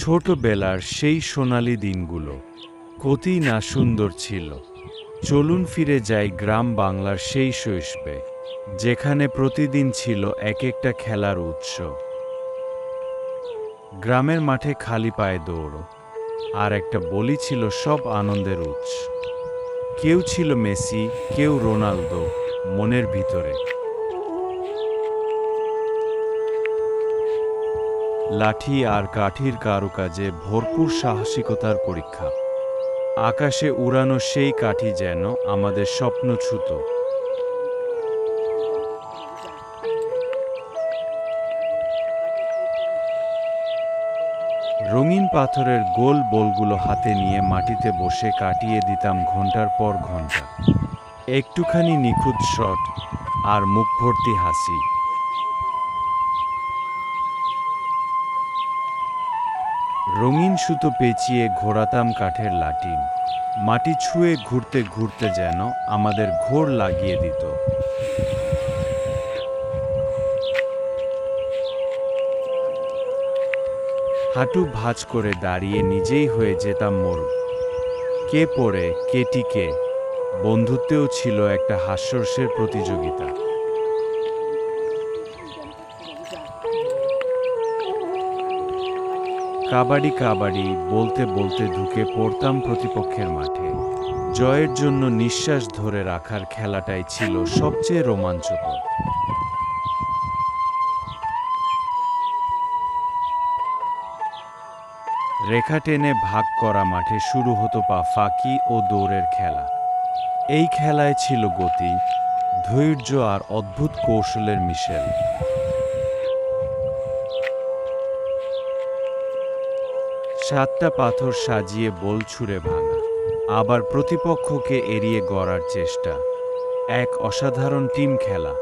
ছোটবেলার সেই সোনালি দিনগুলো কতই না সুন্দর ছিল। চলুন ফিরে যাই গ্রাম বাংলার সেই শৈশবে, যেখানে প্রতিদিন ছিল এক একটা খেলার উৎস। গ্রামের মাঠে খালি পায়ে দৌড়, আর একটা বলি ছিল সব আনন্দের উৎস। কেউ ছিল মেসি, কেউ রোনালদো মনের ভিতরে। লাঠি আর কাঠির কারুকাজে ভরপুর সাহসিকতার পরীক্ষা। আকাশে উড়ানো সেই কাঠি যেন আমাদের স্বপ্ন ছুঁত। রঙিন পাথরের গোল বলগুলো হাতে নিয়ে মাটিতে বসে কাটিয়ে দিতাম ঘন্টার পর ঘন্টা। একটুখানি নিখুঁত শট, আর মুখ ভর্তি হাসি। রঙিন সুতো পেঁচিয়ে ঘোরাতাম কাঠের লাঠি, মাটি ছুঁয়ে ঘুরতে ঘুরতে যেন আমাদের ঘোর লাগিয়ে দিত। হাঁটু ভাঁজ করে দাঁড়িয়ে নিজেই হয়ে যেতাম মোড়। কে পড়ে কে টিকে, বন্ধুত্বেও ছিল একটা হাস্যরসের প্রতিযোগিতা। কাবাডি কাবাডি বলতে বলতে ঢুকে পড়তাম প্রতিপক্ষের মাঠে। জয়ের জন্য নিঃশ্বাস ধরে রাখার খেলাটাই ছিল সবচেয়ে রোমাঞ্চকর। রেখা টেনে ভাগ করা মাঠে শুরু হতো পা ফাঁকি ও দৌড়ের খেলা। এই খেলায় ছিল গতি, ধৈর্য আর অদ্ভুত কৌশলের মিশেল। সাতটা পাথর সাজিয়ে বল ছুঁড়ে ভাঙা, আবার প্রতিপক্ষকে এড়িয়ে গড়ার চেষ্টা, এক অসাধারণ টিম খেলা।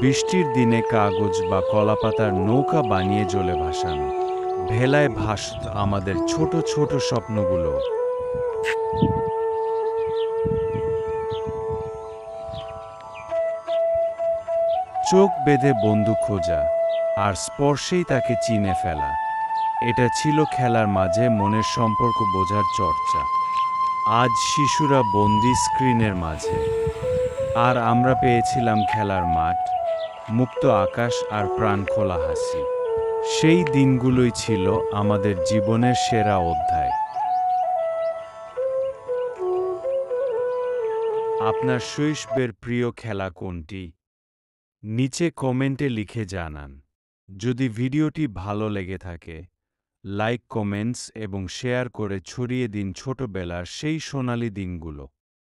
বৃষ্টির দিনে কাগজ বা কলাপাতার নৌকা বানিয়ে জলে ভাসানো, ভেলায় ভাসত আমাদের ছোট ছোট স্বপ্নগুলো। চোখ বেঁধে বন্ধু খোঁজা, আর স্পর্শেই তাকে চিনে ফেলা, এটা ছিল খেলার মাঝে মনের সম্পর্ক বোঝার চর্চা। আজ শিশুরা বন্দি স্ক্রিনের মাঝে, আর আমরা পেয়েছিলাম খেলার মাঠ, মুক্ত আকাশ আর প্রাণখোলা হাসি। সেই দিনগুলোই ছিল আমাদের জীবনের সেরা অধ্যায়। আপনার শৈশবের প্রিয় খেলা কোনটি? নিচে কমেন্টে লিখে জানান। যদি ভিডিওটি ভালো লেগে থাকে, লাইক, কমেন্টস এবং শেয়ার করে ছড়িয়ে দিন ছোটবেলার সেই সোনালি দিনগুলো।